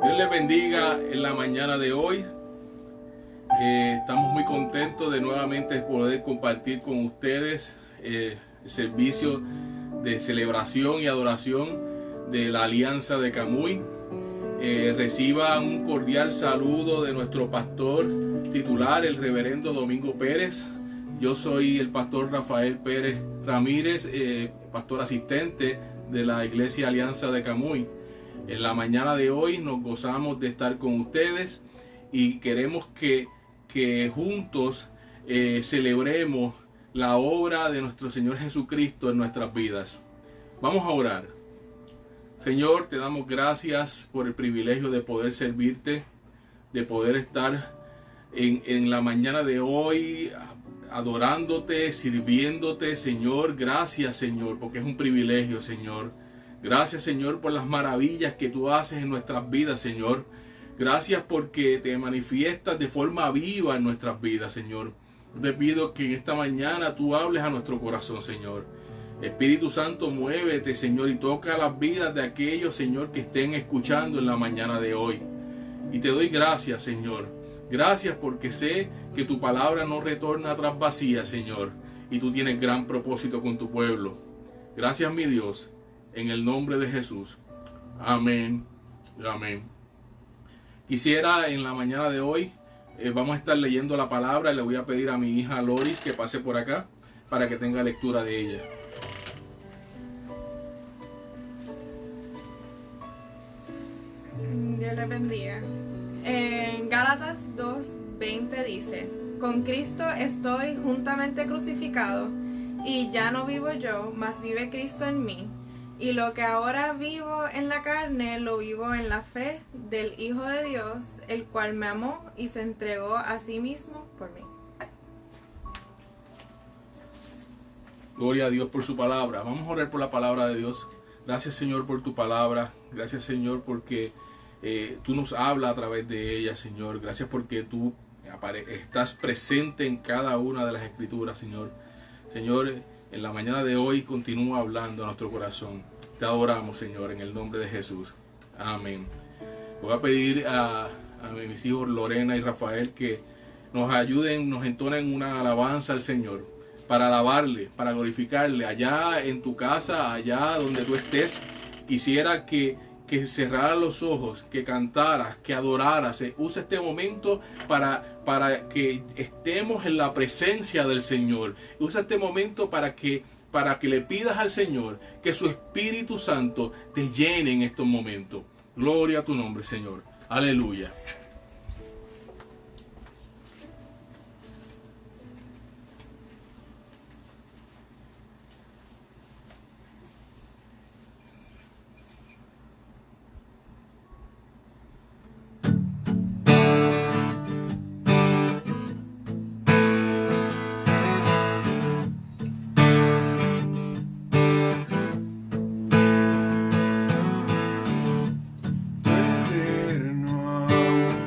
Dios les bendiga en la mañana de hoy. Estamos muy contentos de nuevamente poder compartir con ustedes el servicio de celebración y adoración de la Alianza de Camuy. Reciba un cordial saludo de nuestro pastor titular, el reverendo Domingo Pérez. Yo soy el pastor Rafael Pérez Ramírez, pastor asistente de la Iglesia Alianza de Camuy. En la mañana de hoy nos gozamos de estar con ustedes y queremos que juntos celebremos la obra de nuestro Señor Jesucristo en nuestras vidas. Vamos a orar. Señor, te damos gracias por el privilegio de poder servirte, de poder estar en la mañana de hoy adorándote, sirviéndote, Señor. Gracias, Señor, porque es un privilegio, Señor. Gracias, Señor, por las maravillas que tú haces en nuestras vidas, Señor. Gracias porque te manifiestas de forma viva en nuestras vidas, Señor. Te pido que en esta mañana tú hables a nuestro corazón, Señor. Espíritu Santo, muévete, Señor, y toca las vidas de aquellos, Señor, que estén escuchando en la mañana de hoy. Y te doy gracias, Señor. Gracias porque sé que tu palabra no retorna atrás vacía, Señor. Y tú tienes gran propósito con tu pueblo. Gracias, mi Dios. En el nombre de Jesús. Amén. Amén. Quisiera en la mañana de hoy, vamos a estar leyendo la palabra. Le voy a pedir a mi hija Loris que pase por acá para que tenga lectura de ella. Dios les bendiga. En Gálatas 2:20 dice: con Cristo estoy juntamente crucificado, y ya no vivo yo, mas vive Cristo en mí. Y lo que ahora vivo en la carne, lo vivo en la fe del Hijo de Dios, el cual me amó y se entregó a sí mismo por mí. Gloria a Dios por su palabra. Vamos a orar por la palabra de Dios. Gracias, Señor, por tu palabra. Gracias, Señor, porque tú nos hablas a través de ella, Señor. Gracias porque tú estás presente en cada una de las escrituras, Señor. Señor, en la mañana de hoy continúa hablando a nuestro corazón. Te adoramos, Señor, en el nombre de Jesús. Amén. Voy a pedir a mis hijos Lorena y Rafael que nos ayuden, nos entonen una alabanza al Señor, para alabarle, para glorificarle. Allá en tu casa, allá donde tú estés, quisiera que cerraras los ojos, que cantaras, que adoraras. Usa este momento para que estemos en la presencia del Señor. Usa este momento para que le pidas al Señor que su Espíritu Santo te llene en estos momentos. Gloria a tu nombre, Señor. Aleluya. Tu eterno amor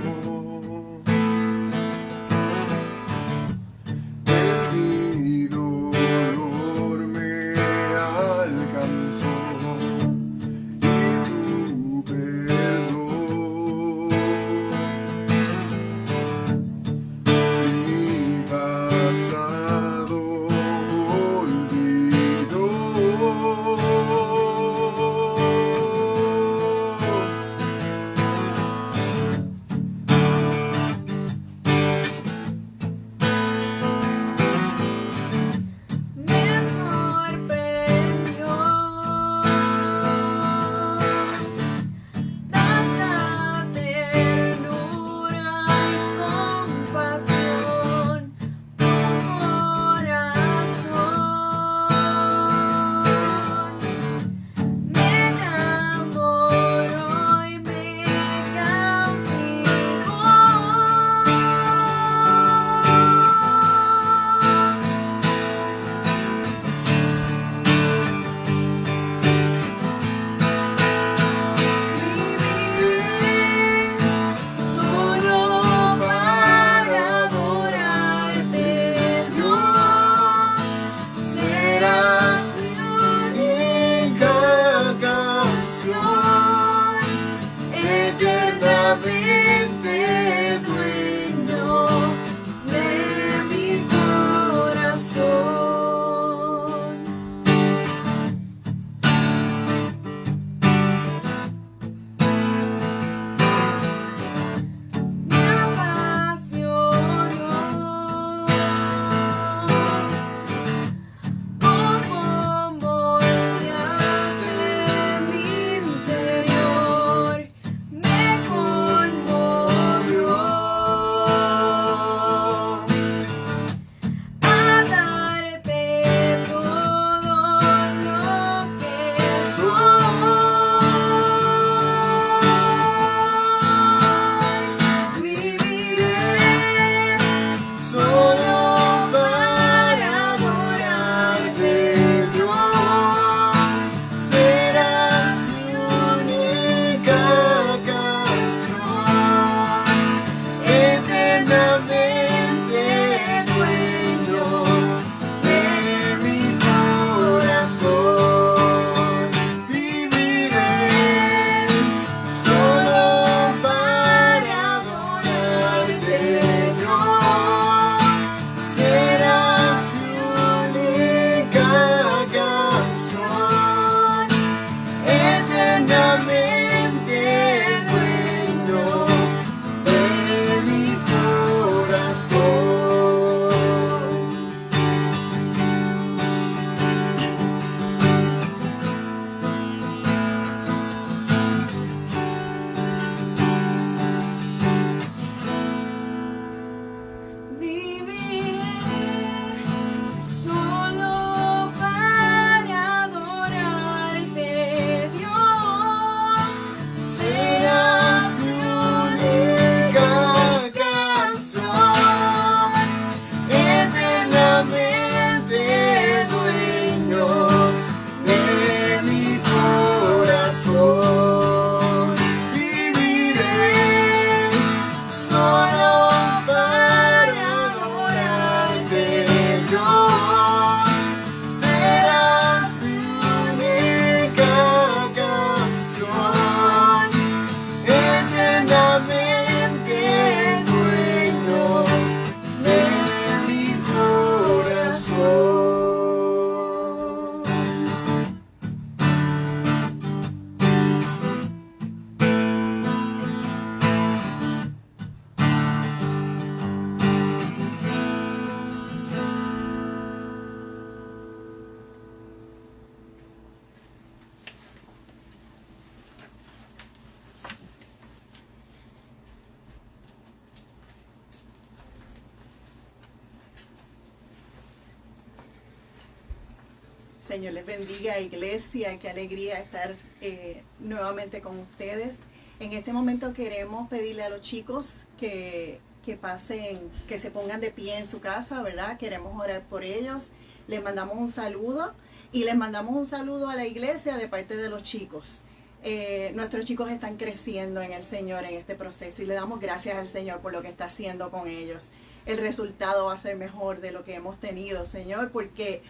eternamente dueño de mi corazón. Me apasionó como moldeaste mi interior, me conmovió a darte todo lo que soy. Viviré solo para adorarte, Dios. Serás mi única canción, eternamente dueño de mi corazón. Viviré solo para adorarte, Dios. Serás mi única canción, eternamente dueño de mi corazón. Viviré solo para adorarte, Dios. Serás mi única canción, eternamente dueño de mi corazón. Viviré solo para adorarte, Dios. Serás mi única canción, eternamente dueño de mi corazón. Señor les bendiga, iglesia, qué alegría estar nuevamente con ustedes. En este momento queremos pedirle a los chicos que pasen, que se pongan de pie en su casa, ¿verdad? Queremos orar por ellos. Les mandamos un saludo y les mandamos un saludo a la iglesia de parte de los chicos. Nuestros chicos están creciendo en el Señor en este proceso y le damos gracias al Señor por lo que está haciendo con ellos. El resultado va a ser mejor de lo que hemos tenido, Señor, porque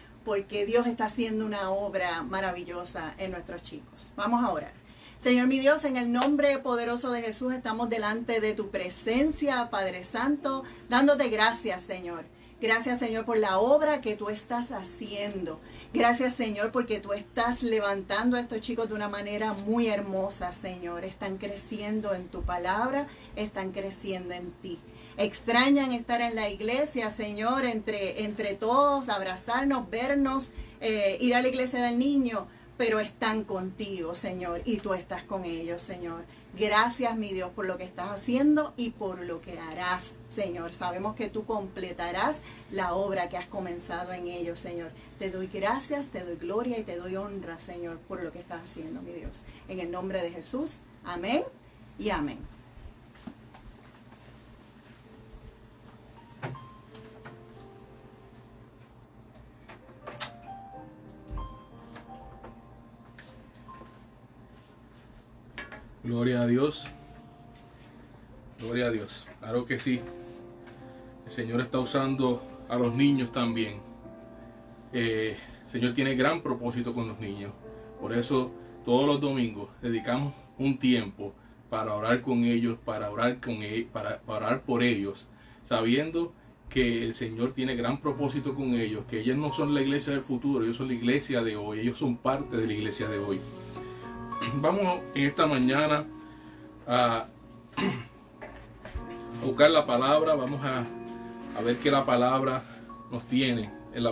Dios está haciendo una obra maravillosa en nuestros chicos. Vamos a orar. Señor mi Dios, en el nombre poderoso de Jesús estamos delante de tu presencia, Padre Santo, dándote gracias, Señor. Gracias, Señor, por la obra que tú estás haciendo. Gracias, Señor, porque tú estás levantando a estos chicos de una manera muy hermosa, Señor. Están creciendo en tu palabra, están creciendo en ti. Extrañan estar en la iglesia, Señor, entre todos, abrazarnos, vernos, ir a la iglesia del niño, pero están contigo, Señor, y tú estás con ellos, Señor. Gracias, mi Dios, por lo que estás haciendo y por lo que harás, Señor. Sabemos que tú completarás la obra que has comenzado en ellos, Señor. Te doy gracias, te doy gloria y te doy honra, Señor, por lo que estás haciendo, mi Dios. En el nombre de Jesús, amén y amén. Gloria a Dios. Gloria a Dios. Claro que sí. El Señor está usando a los niños también. El Señor tiene gran propósito con los niños. Por eso todos los domingos dedicamos un tiempo para orar con ellos, para orar por ellos, sabiendo que el Señor tiene gran propósito con ellos, que ellos no son la iglesia del futuro, ellos son la iglesia de hoy, ellos son parte de la iglesia de hoy. Vamos en esta mañana a buscar la palabra, vamos a ver qué la palabra nos tiene en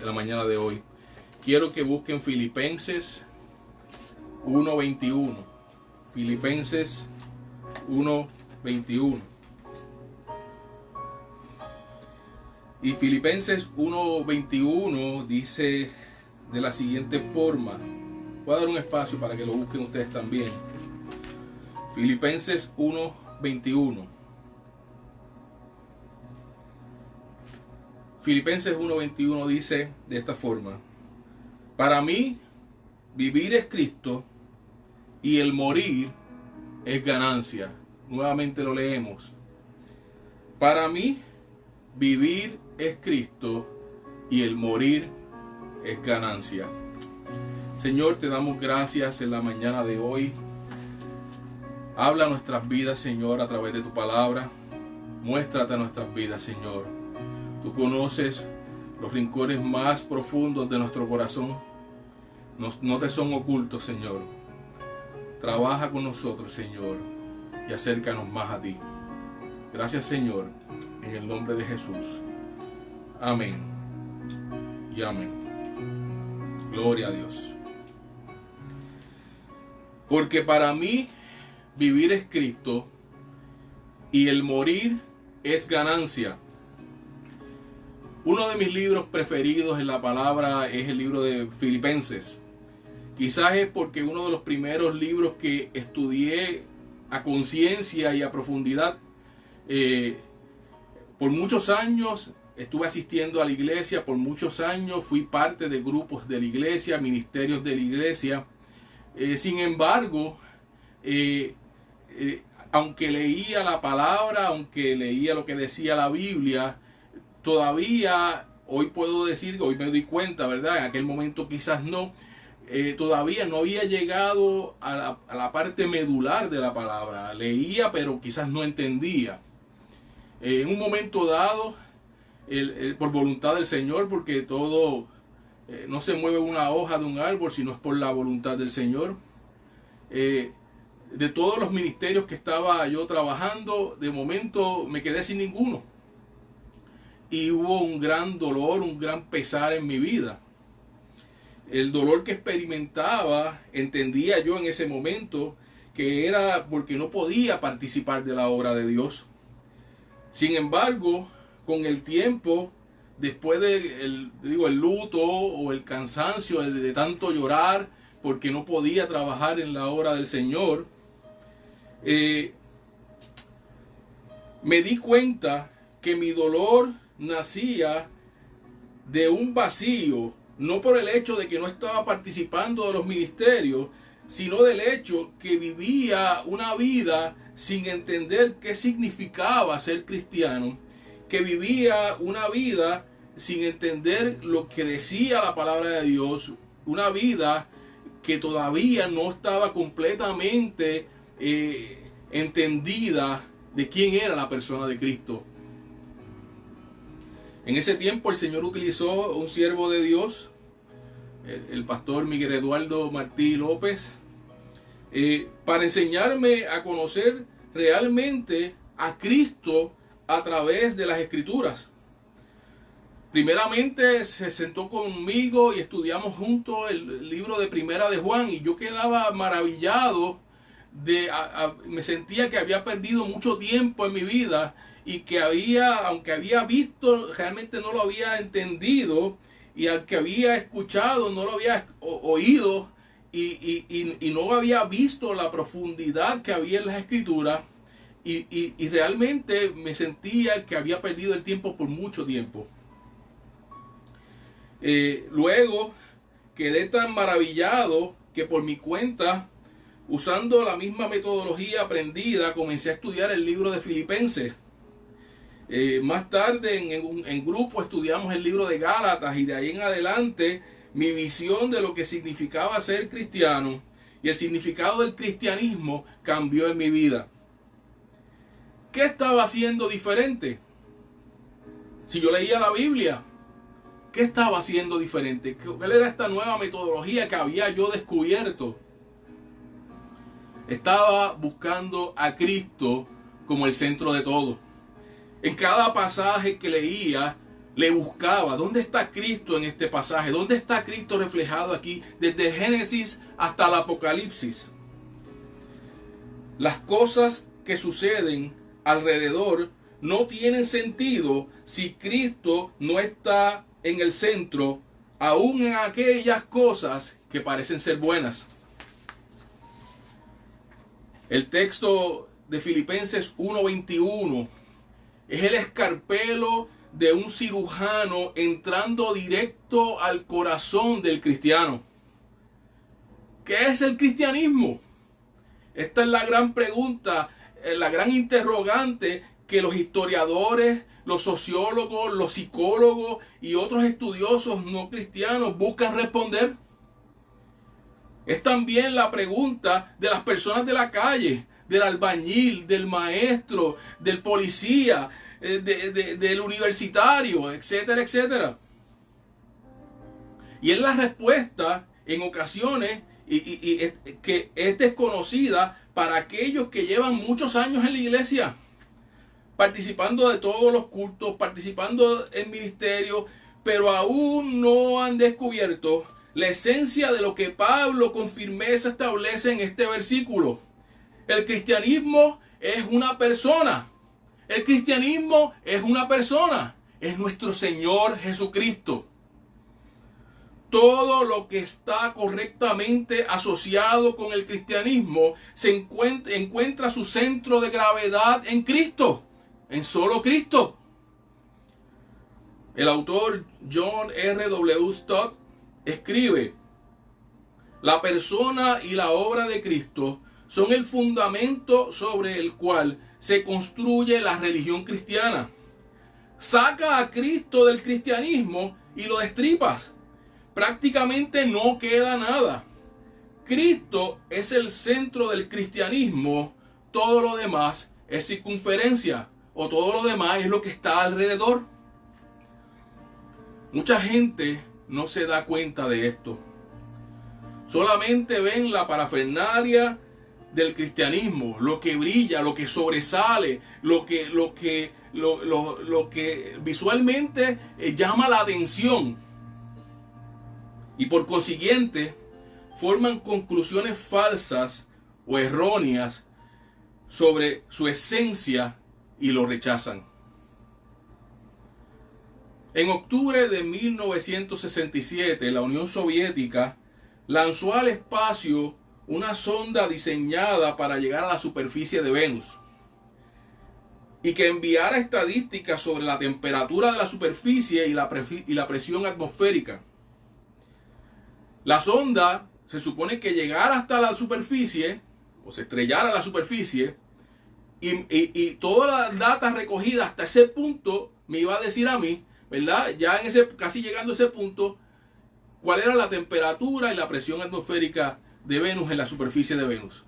la mañana de hoy. Quiero que busquen Filipenses 1:21. Filipenses 1:21. Y Filipenses 1:21 dice de la siguiente forma. Voy a dar un espacio para que lo busquen ustedes también. Filipenses 1:21. Filipenses 1:21 dice de esta forma: para mí, vivir es Cristo y el morir es ganancia. Nuevamente lo leemos. Para mí, vivir es Cristo y el morir es ganancia. Señor, te damos gracias en la mañana de hoy. Habla nuestras vidas, Señor, a través de tu palabra. Muéstrate a nuestras vidas, Señor. Tú conoces los rincones más profundos de nuestro corazón. No te son ocultos, Señor. Trabaja con nosotros, Señor, y acércanos más a ti. Gracias, Señor, en el nombre de Jesús. Amén y amén. Gloria a Dios. Porque para mí vivir es Cristo y el morir es ganancia. Uno de mis libros preferidos en la palabra es el libro de Filipenses. Quizás es porque uno de los primeros libros que estudié a conciencia y a profundidad. Por muchos años estuve asistiendo a la iglesia, por muchos años fui parte de grupos de la iglesia, ministerios de la iglesia. Sin embargo, aunque leía la palabra, aunque leía lo que decía la Biblia, todavía, hoy puedo decir, hoy me doy cuenta, ¿verdad? En aquel momento quizás no, todavía no había llegado a la parte medular de la palabra. Leía, pero quizás no entendía. En un momento dado, por voluntad del Señor, porque todo no se mueve una hoja de un árbol, sino es por la voluntad del Señor. De todos los ministerios que estaba yo trabajando, de momento me quedé sin ninguno. Y hubo un gran dolor, un gran pesar en mi vida. El dolor que experimentaba, entendía yo en ese momento, que era porque no podía participar de la obra de Dios. Sin embargo, con el tiempo, después del luto o el cansancio de tanto llorar, porque no podía trabajar en la obra del Señor, me di cuenta que mi dolor nacía de un vacío, no por el hecho de que no estaba participando de los ministerios, sino del hecho que vivía una vida sin entender qué significaba ser cristiano, que vivía una vida sin entender lo que decía la palabra de Dios, una vida que todavía no estaba completamente entendida de quién era la persona de Cristo. En ese tiempo el Señor utilizó un siervo de Dios, el pastor Miguel Eduardo Martí López, para enseñarme a conocer realmente a Cristo a través de las Escrituras. Primeramente se sentó conmigo y estudiamos juntos el libro de Primera de Juan, y yo quedaba maravillado me sentía que había perdido mucho tiempo en mi vida, y que aunque había visto, realmente no lo había entendido, y aunque había escuchado, no lo había oído, y no había visto la profundidad que había en las Escrituras, y realmente me sentía que había perdido el tiempo por mucho tiempo. Luego quedé tan maravillado que por mi cuenta, usando la misma metodología aprendida, comencé a estudiar el libro de Filipenses. Más tarde en grupo estudiamos el libro de Gálatas, y de ahí en adelante mi visión de lo que significaba ser cristiano y el significado del cristianismo cambió en mi vida. ¿Qué estaba haciendo diferente? Si yo leía la Biblia, ¿qué estaba haciendo diferente? ¿Cuál era esta nueva metodología que había yo descubierto? Estaba buscando a Cristo como el centro de todo. En cada pasaje que leía, le buscaba, ¿dónde está Cristo en este pasaje? ¿Dónde está Cristo reflejado aquí? Desde Génesis hasta el Apocalipsis. Las cosas que suceden alrededor no tienen sentido si Cristo no está en el centro, aún en aquellas cosas que parecen ser buenas. El texto de Filipenses 1:21 es el escarpelo de un cirujano entrando directo al corazón del cristiano. ¿Qué es el cristianismo? Esta es la gran pregunta, la gran interrogante que los historiadores, los sociólogos, los psicólogos y otros estudiosos no cristianos buscan responder. Es también la pregunta de las personas de la calle, del albañil, del maestro, del policía, del universitario, etcétera, etcétera. Y es la respuesta en ocasiones que es desconocida para aquellos que llevan muchos años en la iglesia, participando de todos los cultos, participando en ministerio, pero aún no han descubierto la esencia de lo que Pablo con firmeza establece en este versículo. El cristianismo es una persona. El cristianismo es una persona. Es nuestro Señor Jesucristo. Todo lo que está correctamente asociado con el cristianismo encuentra su centro de gravedad en Cristo, en solo Cristo. El autor John R.W. Stott escribe: la persona y la obra de Cristo son el fundamento sobre el cual se construye la religión cristiana. Saca a Cristo del cristianismo y lo destripas. Prácticamente no queda nada. Cristo es el centro del cristianismo, todo lo demás es circunferencia, o todo lo demás es lo que está alrededor. Mucha gente no se da cuenta de esto. Solamente ven la parafernalia del cristianismo, lo que brilla, lo que sobresale, lo que visualmente llama la atención. Y por consiguiente, forman conclusiones falsas o erróneas sobre su esencia y lo rechazan. En octubre de 1967, la Unión Soviética lanzó al espacio una sonda diseñada para llegar a la superficie de Venus y que enviara estadísticas sobre la temperatura de la superficie y la presión atmosférica. La sonda se supone que llegara hasta la superficie, o se estrellara a la superficie, y todas las datas recogidas hasta ese punto me iba a decir a mí, ¿verdad? Ya casi llegando a ese punto, cuál era la temperatura y la presión atmosférica de Venus en la superficie de Venus.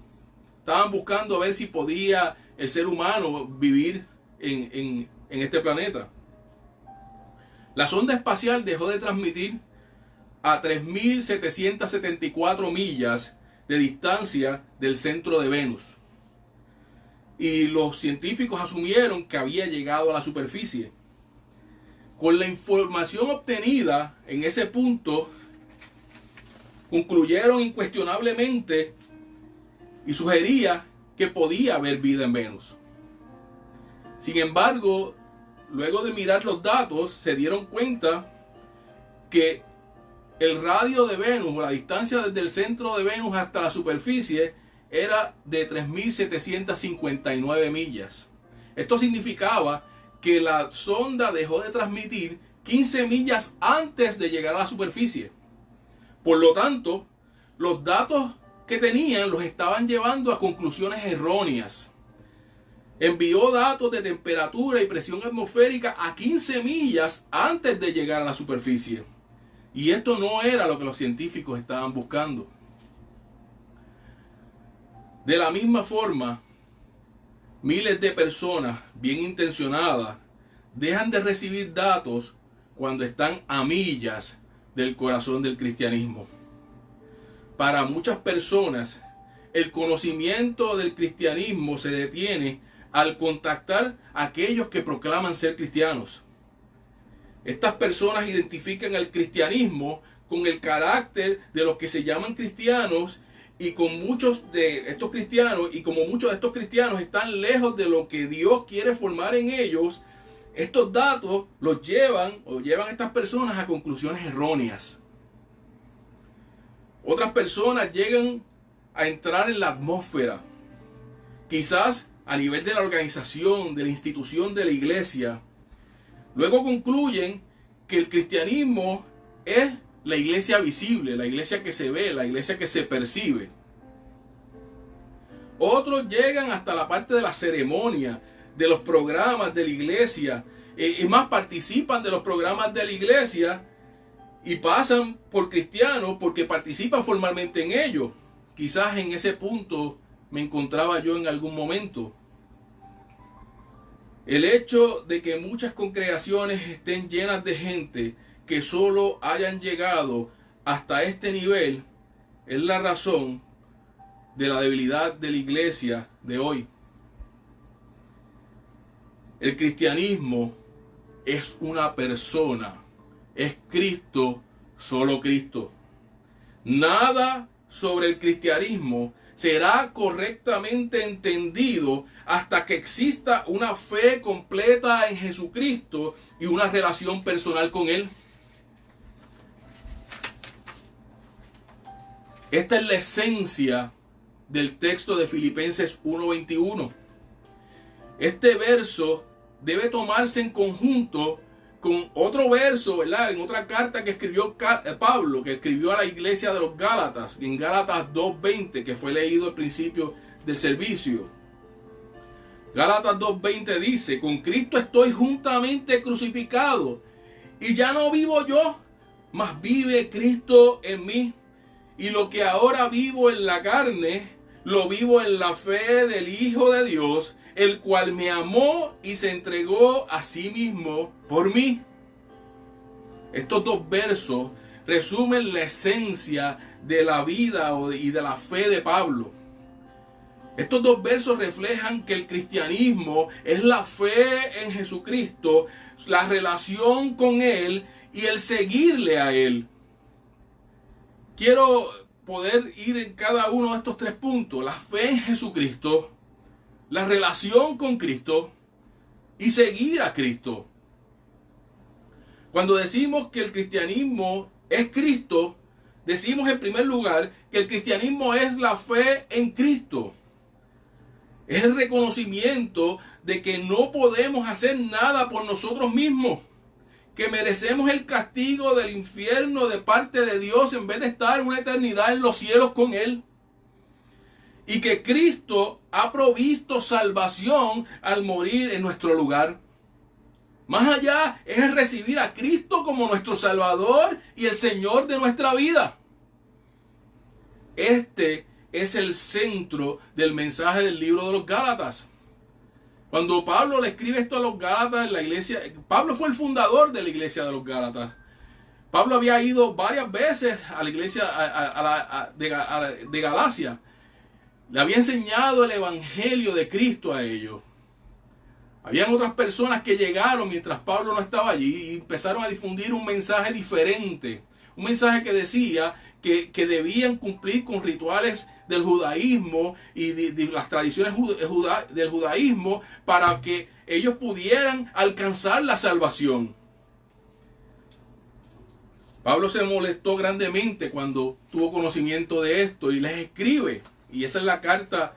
Estaban buscando a ver si podía el ser humano vivir en este planeta. La sonda espacial dejó de transmitir a 3.774 millas de distancia del centro de Venus. Y los científicos asumieron que había llegado a la superficie. Con la información obtenida en ese punto, concluyeron incuestionablemente y sugería que podía haber vida en Venus. Sin embargo, luego de mirar los datos, se dieron cuenta que el radio de Venus, la distancia desde el centro de Venus hasta la superficie, era de 3.759 millas. Esto significaba que la sonda dejó de transmitir 15 millas antes de llegar a la superficie. Por lo tanto, los datos que tenían los estaban llevando a conclusiones erróneas. Envió datos de temperatura y presión atmosférica a 15 millas antes de llegar a la superficie. Y esto no era lo que los científicos estaban buscando. De la misma forma, miles de personas bien intencionadas dejan de recibir datos cuando están a millas del corazón del cristianismo. Para muchas personas, el conocimiento del cristianismo se detiene al contactar a aquellos que proclaman ser cristianos. Estas personas identifican el cristianismo con el carácter de los que se llaman cristianos, y con muchos de estos cristianos, y como muchos de estos cristianos están lejos de lo que Dios quiere formar en ellos, estos datos los llevan a estas personas a conclusiones erróneas. Otras personas llegan a entrar en la atmósfera, quizás a nivel de la organización, de la institución de la iglesia. Luego concluyen que el cristianismo es la iglesia visible, la iglesia que se ve, la iglesia que se percibe. Otros llegan hasta la parte de la ceremonia, de los programas de la iglesia, y más participan de los programas de la iglesia y pasan por cristianos porque participan formalmente en ellos. Quizás en ese punto me encontraba yo en algún momento. El hecho de que muchas congregaciones estén llenas de gente que solo hayan llegado hasta este nivel es la razón de la debilidad de la iglesia de hoy. El cristianismo es una persona, es Cristo, solo Cristo. Nada sobre el cristianismo será correctamente entendido hasta que exista una fe completa en Jesucristo y una relación personal con Él. Esta es la esencia del texto de Filipenses 1:21. Este verso debe tomarse en conjunto con otro verso, ¿verdad? En otra carta que escribió Pablo, que escribió a la iglesia de los Gálatas, en Gálatas 2:20, que fue leído al principio del servicio. Gálatas 2:20 dice: con Cristo estoy juntamente crucificado, y ya no vivo yo, mas vive Cristo en mí. Y lo que ahora vivo en la carne, lo vivo en la fe del Hijo de Dios, el cual me amó y se entregó a sí mismo por mí. Estos dos versos resumen la esencia de la vida y de la fe de Pablo. Estos dos versos reflejan que el cristianismo es la fe en Jesucristo, la relación con Él y el seguirle a Él. Quiero poder ir en cada uno de estos tres puntos: la fe en Jesucristo, la relación con Cristo y seguir a Cristo. Cuando decimos que el cristianismo es Cristo, decimos en primer lugar que el cristianismo es la fe en Cristo. Es el reconocimiento de que no podemos hacer nada por nosotros mismos, que merecemos el castigo del infierno de parte de Dios en vez de estar una eternidad en los cielos con Él. Y que Cristo ha provisto salvación al morir en nuestro lugar. Más allá es el recibir a Cristo como nuestro Salvador y el Señor de nuestra vida. Este es el centro del mensaje del libro de los Gálatas. Cuando Pablo le escribe esto a los Gálatas en la iglesia, Pablo fue el fundador de la iglesia de los Gálatas. Pablo había ido varias veces a la iglesia de Galacia. Le había enseñado el evangelio de Cristo a ellos. Habían otras personas que llegaron mientras Pablo no estaba allí y empezaron a difundir un mensaje diferente. Un mensaje que decía que debían cumplir con rituales del judaísmo y de las tradiciones del judaísmo para que ellos pudieran alcanzar la salvación. Pablo se molestó grandemente cuando tuvo conocimiento de esto y les escribe, y esa es la carta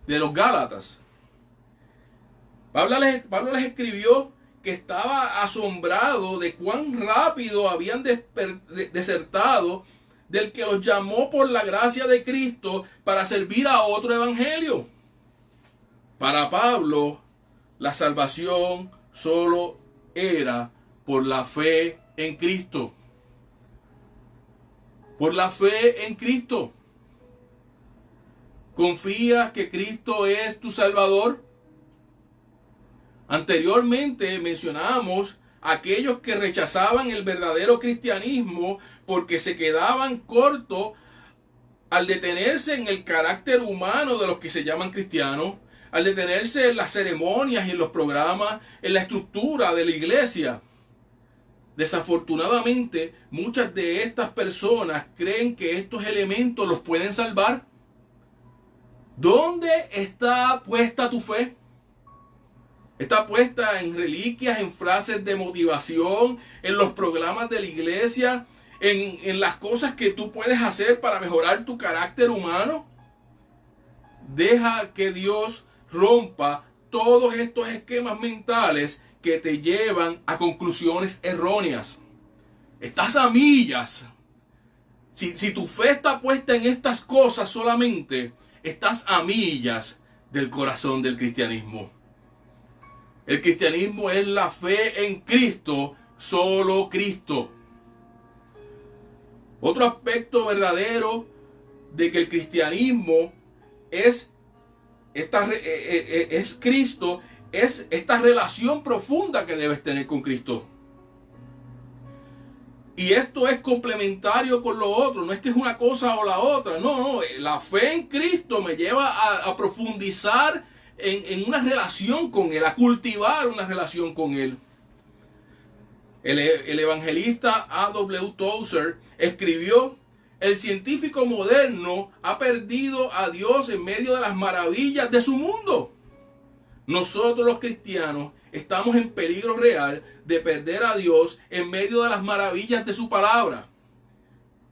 de los Gálatas. Pablo les escribió que estaba asombrado de cuán rápido habían desertado del que los llamó por la gracia de Cristo para servir a otro evangelio. Para Pablo, la salvación solo era por la fe en Cristo. Por la fe en Cristo. ¿Confías que Cristo es tu Salvador? Anteriormente mencionamos aquellos que rechazaban el verdadero cristianismo porque se quedaban cortos al detenerse en el carácter humano de los que se llaman cristianos, al detenerse en las ceremonias y en los programas, en la estructura de la iglesia. Desafortunadamente, muchas de estas personas creen que estos elementos los pueden salvar. ¿Dónde está puesta tu fe? Está puesta en reliquias, en frases de motivación, en los programas de la iglesia, en las cosas que tú puedes hacer para mejorar tu carácter humano. Deja que Dios rompa todos estos esquemas mentales que te llevan a conclusiones erróneas. Estás a millas. Si tu fe está puesta en estas cosas solamente, estás a millas del corazón del cristianismo. El cristianismo es la fe en Cristo, solo Cristo. Otro aspecto verdadero de que el cristianismo es Cristo, es esta relación profunda que debes tener con Cristo. Y esto es complementario con lo otro, no es que es una cosa o la otra, no, la fe en Cristo me lleva a profundizar en una relación con Él, a cultivar una relación con Él. El evangelista A.W. Tozer escribió: el científico moderno ha perdido a Dios en medio de las maravillas de su mundo. Nosotros los cristianos estamos en peligro real de perder a Dios en medio de las maravillas de su palabra.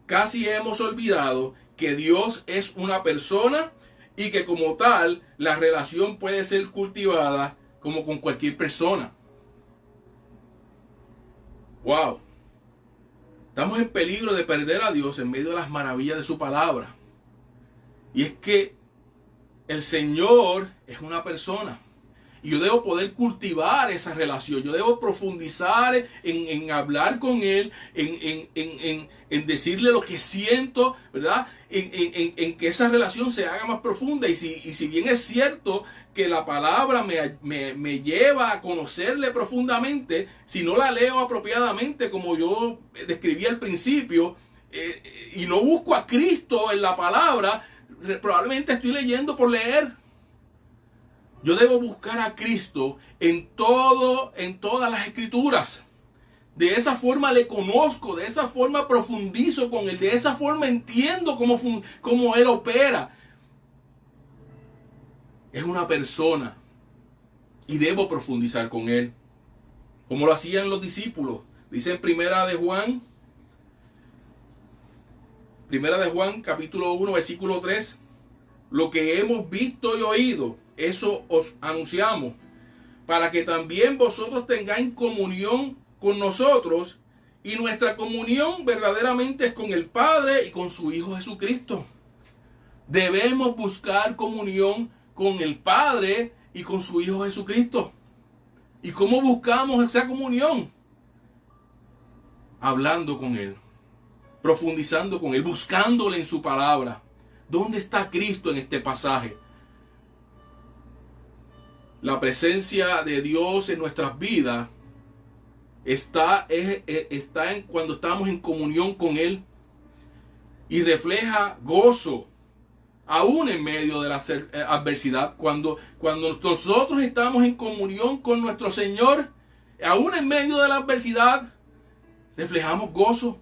Casi hemos olvidado que Dios es una persona y que como tal la relación puede ser cultivada como con cualquier persona. Wow. Estamos en peligro de perder a Dios en medio de las maravillas de su palabra. Y es que el Señor es una persona. Y yo debo poder cultivar esa relación. Yo debo profundizar en hablar con Él, en decirle lo que siento, ¿verdad? En que esa relación se haga más profunda. Y si bien es cierto que la palabra me lleva a conocerle profundamente, si no la leo apropiadamente, como yo describí al principio, y no busco a Cristo en la palabra, probablemente estoy leyendo por leer. Yo debo buscar a Cristo en todas las escrituras. De esa forma le conozco, de esa forma profundizo con Él, de esa forma entiendo cómo Él opera. Es una persona y debo profundizar con Él, como lo hacían los discípulos. Dice en Primera de Juan capítulo 1 versículo 3: lo que hemos visto y oído, eso os anunciamos, para que también vosotros tengáis comunión con nosotros, y nuestra comunión verdaderamente es con el Padre y con su Hijo Jesucristo. Debemos buscar comunión con el Padre y con su Hijo Jesucristo. ¿Y cómo buscamos esa comunión? Hablando con Él, profundizando con Él, buscándole en su palabra. ¿Dónde está Cristo en este pasaje? La presencia de Dios en nuestras vidas está en cuando estamos en comunión con Él, y refleja gozo aún en medio de la adversidad. Cuando nosotros estamos en comunión con nuestro Señor, aún en medio de la adversidad, reflejamos gozo.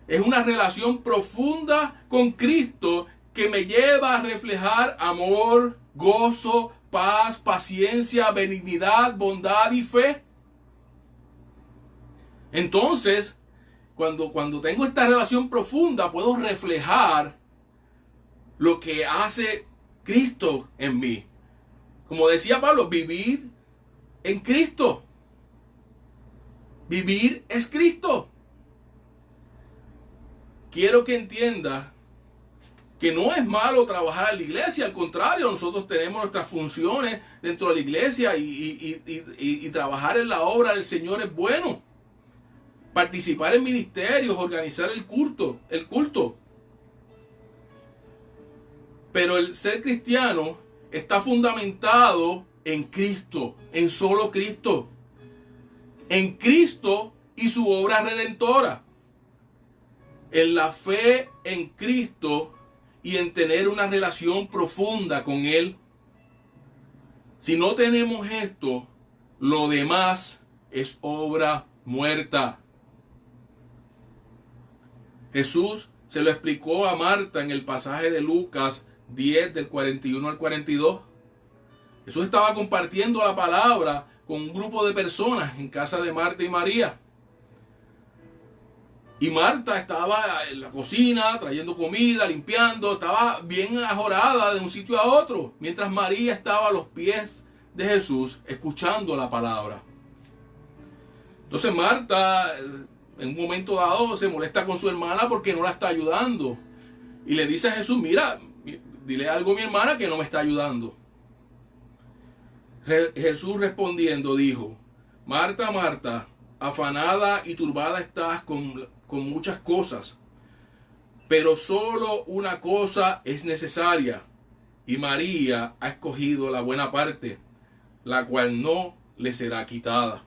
Es una relación profunda con Cristo que me lleva a reflejar amor, gozo, paz, paciencia, benignidad, bondad y fe. Entonces, cuando tengo esta relación profunda, puedo reflejar lo que hace Cristo en mí. Como decía Pablo, vivir en Cristo. Vivir es Cristo. Quiero que entiendas que no es malo trabajar en la iglesia. Al contrario, nosotros tenemos nuestras funciones dentro de la iglesia y trabajar en la obra del Señor es bueno. Participar en ministerios, organizar el culto. Pero el ser cristiano está fundamentado en Cristo, en solo Cristo. En Cristo y su obra redentora. En la fe en Cristo y en tener una relación profunda con Él. Si no tenemos esto, lo demás es obra muerta. Jesús se lo explicó a Marta en el pasaje de Lucas 10 del 41 al 42. Jesús estaba compartiendo la palabra con un grupo de personas en casa de Marta y María. Y Marta estaba en la cocina trayendo comida, limpiando, estaba bien ajorada de un sitio a otro, mientras María estaba a los pies de Jesús escuchando la palabra. Entonces Marta, en un momento dado, se molesta con su hermana porque no la está ayudando. Y le dice a Jesús, mira, dile algo a mi hermana que no me está ayudando. Jesús respondiendo dijo, Marta, Marta, afanada y turbada estás con muchas cosas, pero solo una cosa es necesaria, y María ha escogido la buena parte, la cual no le será quitada.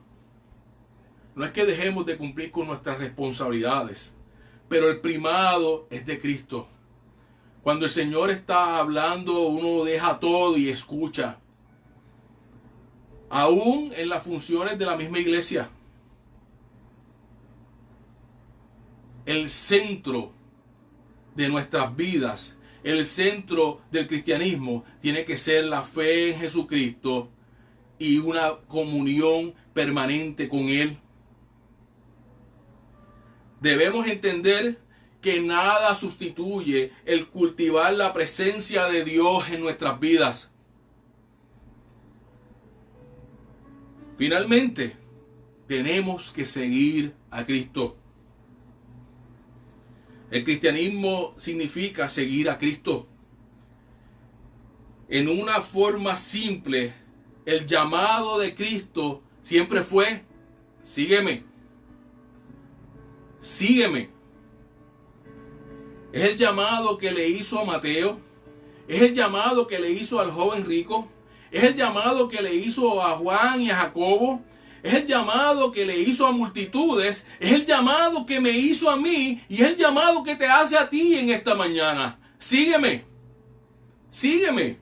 No es que dejemos de cumplir con nuestras responsabilidades, pero el primado es de Cristo. Cuando el Señor está hablando, uno deja todo y escucha. Aún en las funciones de la misma iglesia. El centro de nuestras vidas, el centro del cristianismo, tiene que ser la fe en Jesucristo y una comunión permanente con Él. Debemos entender que nada sustituye el cultivar la presencia de Dios en nuestras vidas. Finalmente, tenemos que seguir a Cristo. El cristianismo significa seguir a Cristo. En una forma simple, el llamado de Cristo siempre fue, sígueme. Sígueme. Es el llamado que le hizo a Mateo. Es el llamado que le hizo al joven rico. Es el llamado que le hizo a Juan y a Jacobo. Es el llamado que le hizo a multitudes. Es el llamado que me hizo a mí. Y es el llamado que te hace a ti en esta mañana. Sígueme. Sígueme.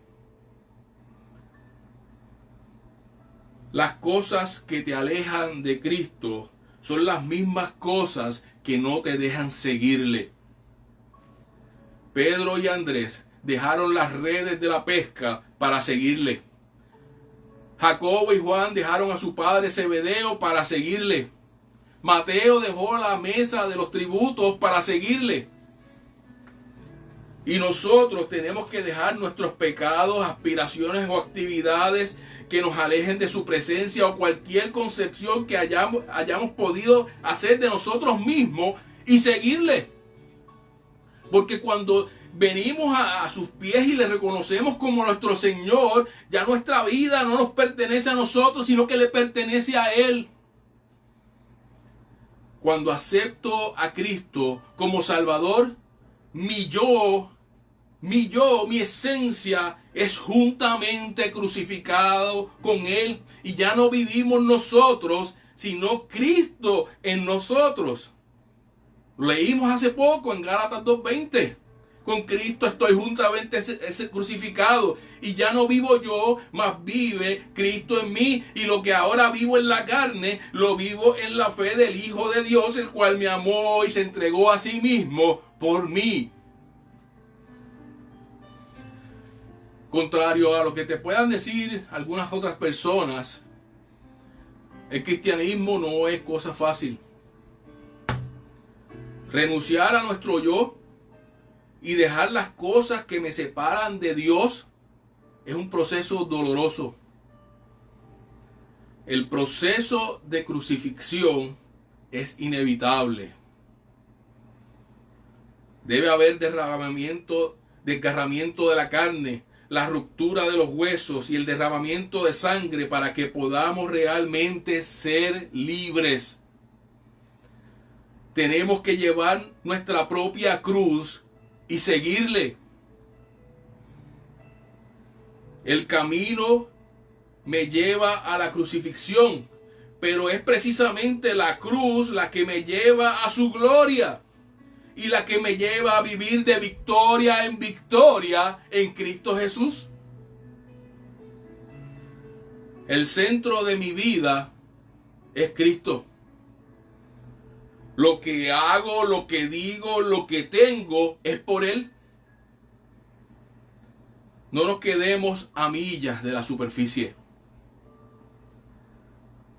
Las cosas que te alejan de Cristo son las mismas cosas que no te dejan seguirle. Pedro y Andrés dejaron las redes de la pesca para seguirle. Jacobo y Juan dejaron a su padre Zebedeo para seguirle. Mateo dejó la mesa de los tributos para seguirle. Y nosotros tenemos que dejar nuestros pecados, aspiraciones o actividades que nos alejen de su presencia o cualquier concepción que hayamos podido hacer de nosotros mismos y seguirle. Porque cuando venimos a sus pies y le reconocemos como nuestro Señor, ya nuestra vida no nos pertenece a nosotros, sino que le pertenece a Él. Cuando acepto a Cristo como Salvador, mi esencia es juntamente crucificado con Él, y ya no vivimos nosotros, sino Cristo en nosotros. Leímos hace poco en Gálatas 2:20. Con Cristo estoy juntamente crucificado, y ya no vivo yo, mas vive Cristo en mí. Y lo que ahora vivo en la carne, lo vivo en la fe del Hijo de Dios, el cual me amó y se entregó a sí mismo por mí. Contrario a lo que te puedan decir algunas otras personas, el cristianismo no es cosa fácil. Renunciar a nuestro yo y dejar las cosas que me separan de Dios es un proceso doloroso. El proceso de crucifixión es inevitable. Debe haber desgarramiento de la carne, la ruptura de los huesos y el derramamiento de sangre para que podamos realmente ser libres. Tenemos que llevar nuestra propia cruz y seguirle. El camino me lleva a la crucifixión, pero es precisamente la cruz la que me lleva a su gloria y la que me lleva a vivir de victoria en victoria en Cristo Jesús. El centro de mi vida es Cristo. Lo que hago, lo que digo, lo que tengo es por Él. No nos quedemos a millas de la superficie.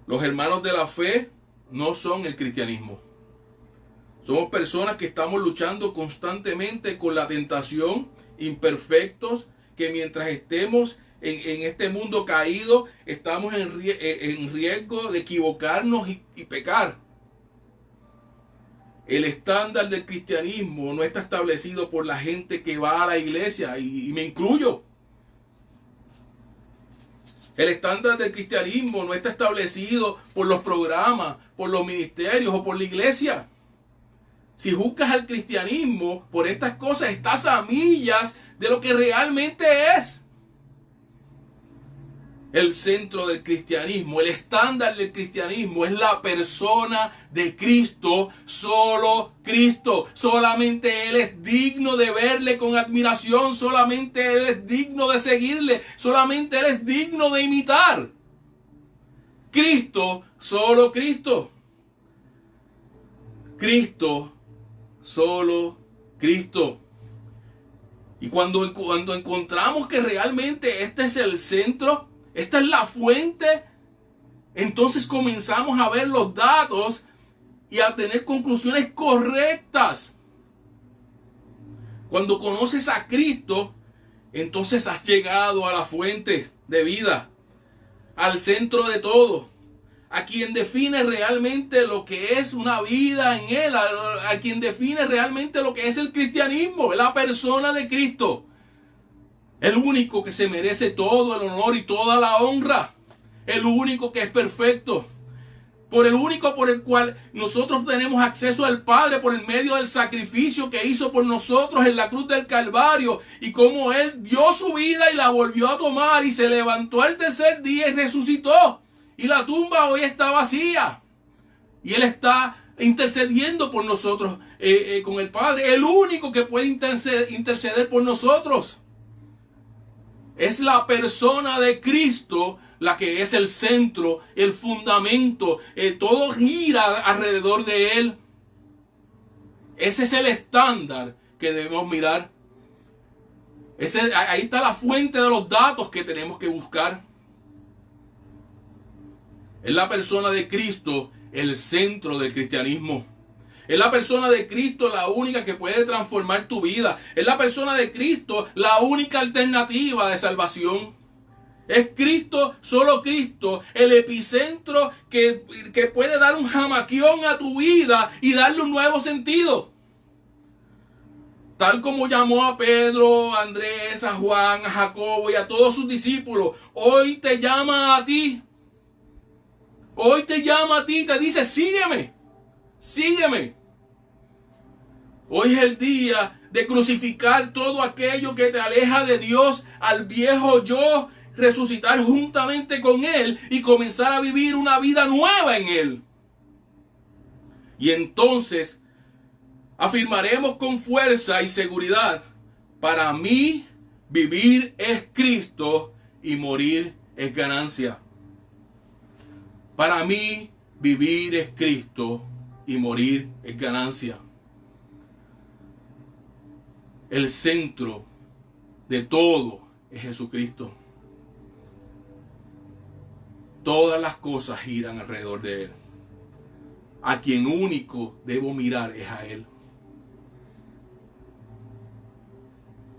Los hermanos de la fe no son el cristianismo. Somos personas que estamos luchando constantemente con la tentación, imperfectos, que mientras estemos en este mundo caído, estamos en riesgo de equivocarnos y pecar. El estándar del cristianismo no está establecido por la gente que va a la iglesia, y me incluyo. El estándar del cristianismo no está establecido por los programas, por los ministerios o por la iglesia. Si juzgas al cristianismo por estas cosas, estás a millas de lo que realmente es. El centro del cristianismo, el estándar del cristianismo es la persona de Cristo, solo Cristo. Solamente Él es digno de verle con admiración, solamente Él es digno de seguirle, solamente Él es digno de imitar. Cristo, solo Cristo. Cristo, solo Cristo. Y cuando encontramos que realmente este es el centro, esta es la fuente, entonces comenzamos a ver los datos y a tener conclusiones correctas. Cuando conoces a Cristo, entonces has llegado a la fuente de vida, al centro de todo, a quien define realmente lo que es una vida en Él, a quien define realmente lo que es el cristianismo, la persona de Cristo. El único que se merece todo el honor y toda la honra. El único que es perfecto. Por el único por el cual nosotros tenemos acceso al Padre por el medio del sacrificio que hizo por nosotros en la cruz del Calvario. Y cómo Él dio su vida y la volvió a tomar y se levantó al tercer día y resucitó. Y la tumba hoy está vacía. Y Él está intercediendo por nosotros con el Padre. El único que puede interceder por nosotros. Es la persona de Cristo la que es el centro, el fundamento. Todo gira alrededor de Él. Ese es el estándar que debemos mirar. Ahí está la fuente de los datos que tenemos que buscar. Es la persona de Cristo el centro del cristianismo. Es la persona de Cristo la única que puede transformar tu vida. Es la persona de Cristo la única alternativa de salvación. Es Cristo, solo Cristo, el epicentro que puede dar un jamaquión a tu vida y darle un nuevo sentido. Tal como llamó a Pedro, a Andrés, a Juan, a Jacobo y a todos sus discípulos, hoy te llama a ti. Hoy te llama a ti y te dice, sígueme. Sígueme. Hoy es el día de crucificar todo aquello que te aleja de Dios, al viejo yo, resucitar juntamente con Él y comenzar a vivir una vida nueva en Él. Y entonces afirmaremos con fuerza y seguridad, para mí vivir es Cristo y morir es ganancia. Para mí vivir es Cristo y morir es ganancia. El centro de todo es Jesucristo. Todas las cosas giran alrededor de Él. A quien único debo mirar es a Él.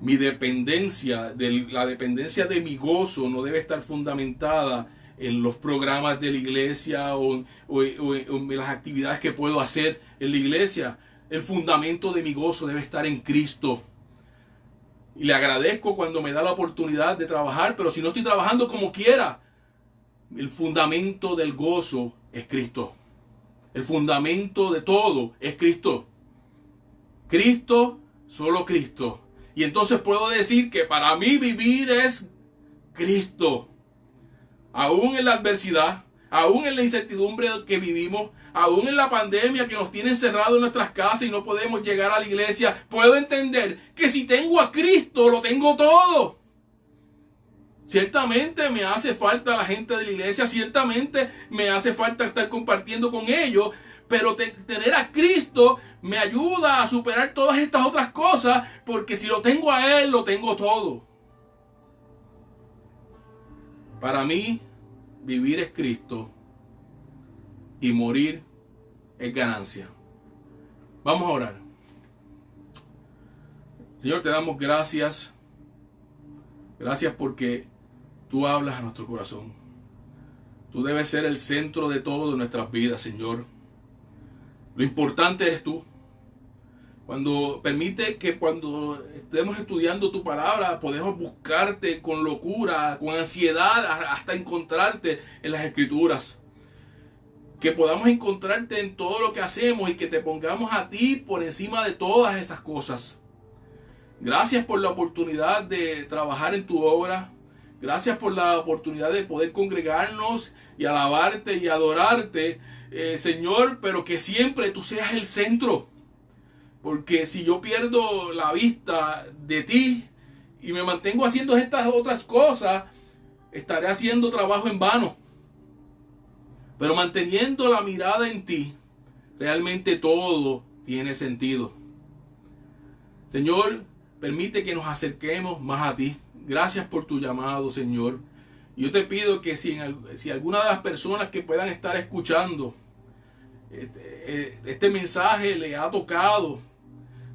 Mi dependencia, la dependencia de mi gozo no debe estar fundamentada en los programas de la iglesia o en las actividades que puedo hacer en la iglesia. El fundamento de mi gozo debe estar en Cristo. Y le agradezco cuando me da la oportunidad de trabajar, pero si no estoy trabajando como quiera, el fundamento del gozo es Cristo. El fundamento de todo es Cristo. Cristo, solo Cristo. Y entonces puedo decir que para mí vivir es Cristo. Aún en la adversidad, aún en la incertidumbre que vivimos, aún en la pandemia que nos tiene encerrados en nuestras casas y no podemos llegar a la iglesia, puedo entender que si tengo a Cristo, lo tengo todo. Ciertamente me hace falta la gente de la iglesia, ciertamente me hace falta estar compartiendo con ellos, pero tener a Cristo me ayuda a superar todas estas otras cosas, porque si lo tengo a Él, lo tengo todo. Para mí, vivir es Cristo y morir es ganancia. Vamos a orar. Señor, te damos gracias. Gracias porque tú hablas a nuestro corazón. Tú debes ser el centro de todo de nuestras vidas, Señor. Lo importante eres tú. Permite que cuando estemos estudiando tu palabra, podemos buscarte con locura, con ansiedad, hasta encontrarte en las Escrituras. Que podamos encontrarte en todo lo que hacemos y que te pongamos a ti por encima de todas esas cosas. Gracias por la oportunidad de trabajar en tu obra. Gracias por la oportunidad de poder congregarnos y alabarte y adorarte, Señor, pero que siempre tú seas el centro. Porque si yo pierdo la vista de ti y me mantengo haciendo estas otras cosas, estaré haciendo trabajo en vano. Pero manteniendo la mirada en ti, realmente todo tiene sentido. Señor, permite que nos acerquemos más a ti. Gracias por tu llamado, Señor. Yo te pido que si alguna de las personas que puedan estar escuchando este mensaje le ha tocado,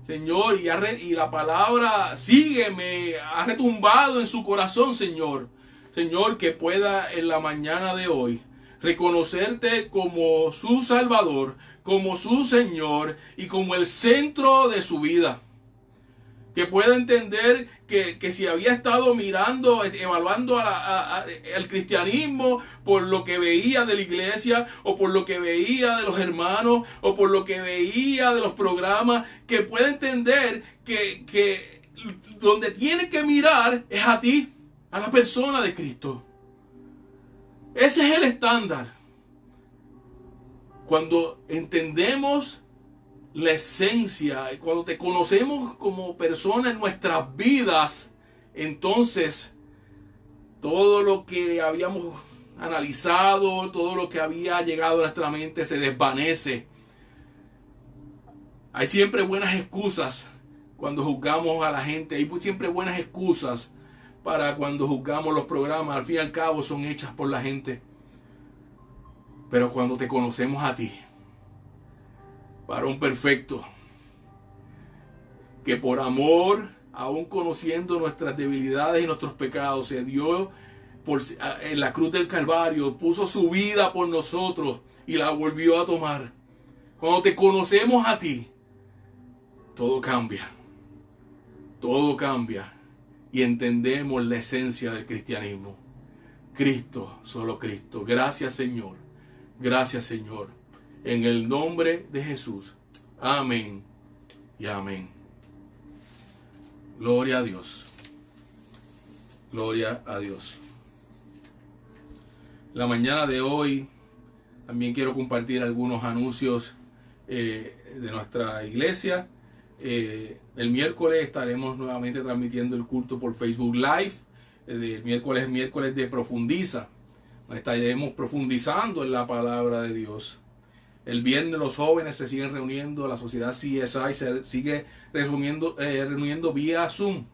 Señor, y la palabra sígueme ha retumbado en su corazón, Señor. Señor, que pueda en la mañana de hoy reconocerte como su Salvador, como su Señor y como el centro de su vida. Que pueda entender que si había estado mirando, evaluando al cristianismo por lo que veía de la iglesia, o por lo que veía de los hermanos, o por lo que veía de los programas, que pueda entender que donde tiene que mirar es a ti, a la persona de Cristo. Ese es el estándar. Cuando entendemos la esencia, cuando te conocemos como persona en nuestras vidas, entonces todo lo que habíamos analizado, todo lo que había llegado a nuestra mente se desvanece. Hay siempre buenas excusas cuando juzgamos a la gente, hay siempre buenas excusas para cuando juzgamos los programas. Al fin y al cabo son hechas por la gente. Pero cuando te conocemos a ti, varón perfecto, que por amor, aún conociendo nuestras debilidades y nuestros pecados, se dio en la cruz del Calvario, puso su vida por nosotros y la volvió a tomar. Cuando te conocemos a ti, todo cambia. Todo cambia. Y entendemos la esencia del cristianismo. Cristo, solo Cristo. Gracias, Señor. Gracias, Señor. En el nombre de Jesús. Amén y amén. Gloria a Dios. Gloria a Dios. La mañana de hoy también quiero compartir algunos anuncios de nuestra iglesia. El miércoles estaremos nuevamente transmitiendo el culto por Facebook Live. El miércoles de Profundiza. Estaremos profundizando en la palabra de Dios. El viernes los jóvenes se siguen reuniendo, la sociedad CSI se sigue reuniendo vía Zoom.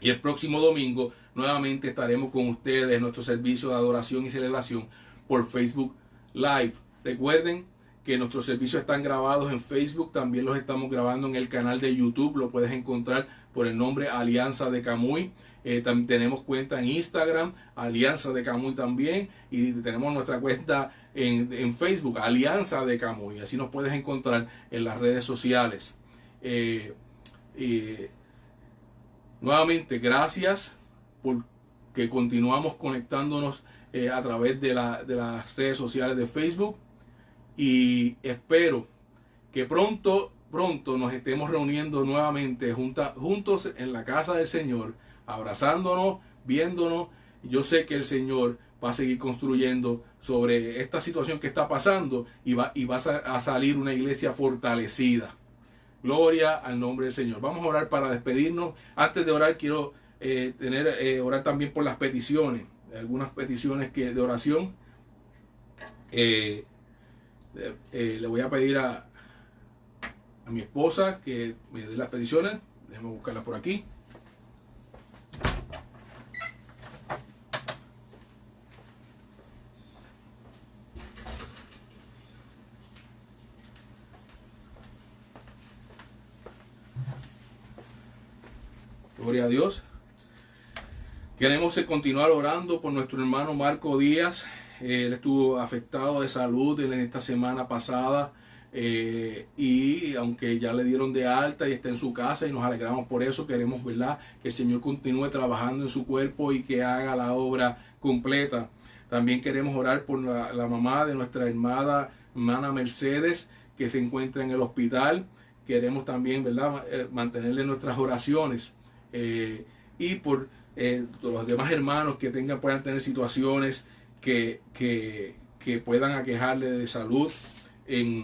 Y el próximo domingo nuevamente estaremos con ustedes en nuestro servicio de adoración y celebración por Facebook Live. Recuerden que nuestros servicios están grabados en Facebook, también los estamos grabando en el canal de YouTube, lo puedes encontrar por el nombre Alianza de Camuy. También tenemos cuenta en Instagram, Alianza de Camuy también, y tenemos nuestra cuenta en Facebook, Alianza de Camuy. Así nos puedes encontrar en las redes sociales. Nuevamente, gracias porque continuamos conectándonos a través de las redes sociales de Facebook, y espero que pronto nos estemos reuniendo nuevamente juntos en la casa del Señor, abrazándonos, viéndonos. Yo sé que el Señor va a seguir construyendo sobre esta situación que está pasando y va a salir una iglesia fortalecida. Gloria al nombre del Señor. Vamos a orar para despedirnos. Antes de orar quiero orar también por las peticiones, algunas peticiones de oración. Le voy a pedir a mi esposa que me dé las peticiones. Déjame buscarlas por aquí. Gloria a Dios. Queremos continuar orando por nuestro hermano Marco Díaz. Él estuvo afectado de salud en esta semana pasada y aunque ya le dieron de alta y está en su casa y nos alegramos por eso, queremos, ¿verdad?, que el Señor continúe trabajando en su cuerpo y que haga la obra completa. También queremos orar por la mamá de nuestra hermana Mercedes, que se encuentra en el hospital. Queremos también, ¿verdad?, mantenerle nuestras oraciones. Y por los demás hermanos que puedan tener situaciones que puedan aquejarle de salud en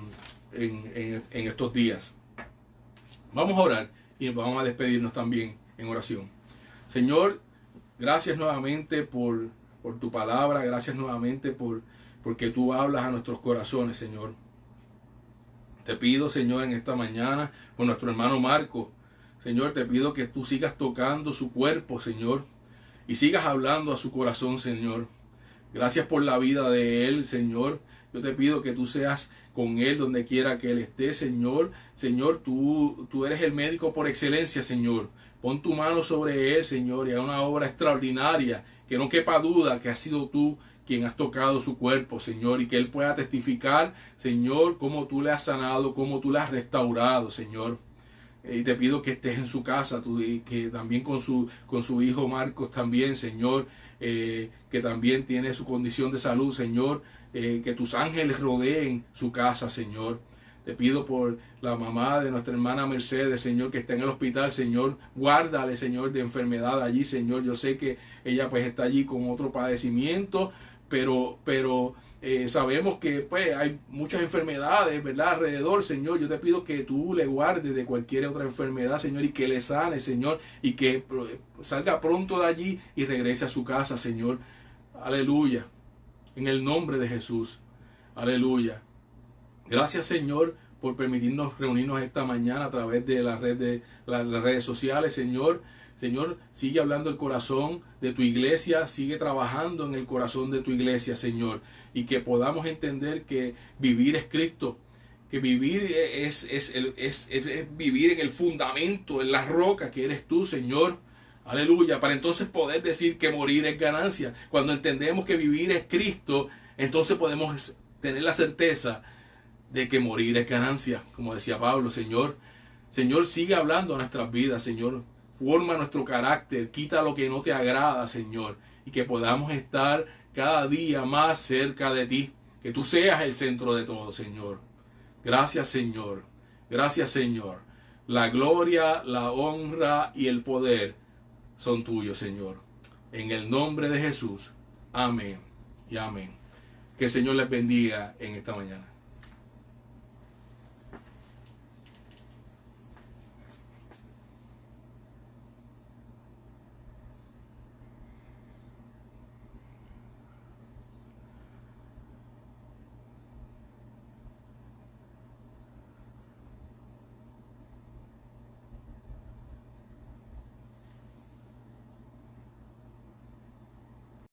estos días. Vamos a orar y vamos a despedirnos también en oración. Señor, gracias nuevamente por tu palabra, gracias nuevamente porque tú hablas a nuestros corazones, Señor. Te pido, Señor, en esta mañana por nuestro hermano Marco, Señor, te pido que tú sigas tocando su cuerpo, Señor, y sigas hablando a su corazón, Señor. Gracias por la vida de él, Señor. Yo te pido que tú seas con él donde quiera que él esté, Señor. Señor, tú eres el médico por excelencia, Señor. Pon tu mano sobre él, Señor, y haz una obra extraordinaria, que no quepa duda que has sido tú quien has tocado su cuerpo, Señor, y que él pueda testificar, Señor, cómo tú le has sanado, cómo tú le has restaurado, Señor. Y te pido que estés en su casa, y que también con su hijo Marcos también, Señor, que también tiene su condición de salud, Señor, que tus ángeles rodeen su casa, Señor. Te pido por la mamá de nuestra hermana Mercedes, Señor, que está en el hospital, Señor, guárdale, Señor, de enfermedad allí, Señor. Yo sé que ella pues está allí con otro padecimiento, pero sabemos que pues hay muchas enfermedades, ¿verdad?, alrededor, Señor. Yo te pido que tú le guardes de cualquier otra enfermedad, Señor, y que le sane, Señor, y que salga pronto de allí y regrese a su casa, Señor. Aleluya. En el nombre de Jesús. Aleluya. Gracias, Señor, por permitirnos reunirnos esta mañana a través de las redes sociales, Señor. Señor, sigue hablando el corazón de tu iglesia, sigue trabajando en el corazón de tu iglesia, Señor, y que podamos entender que vivir es Cristo, que vivir es vivir en el fundamento, en la roca que eres tú, Señor. Aleluya, para entonces poder decir que morir es ganancia. Cuando entendemos que vivir es Cristo, entonces podemos tener la certeza de que morir es ganancia, como decía Pablo. Señor, sigue hablando a nuestras vidas, Señor. Forma nuestro carácter, quita lo que no te agrada, Señor, y que podamos estar cada día más cerca de ti, que tú seas el centro de todo, Señor. Gracias, Señor. Gracias, Señor. La gloria, la honra y el poder son tuyos, Señor. En el nombre de Jesús. Amén y amén. Que el Señor les bendiga en esta mañana.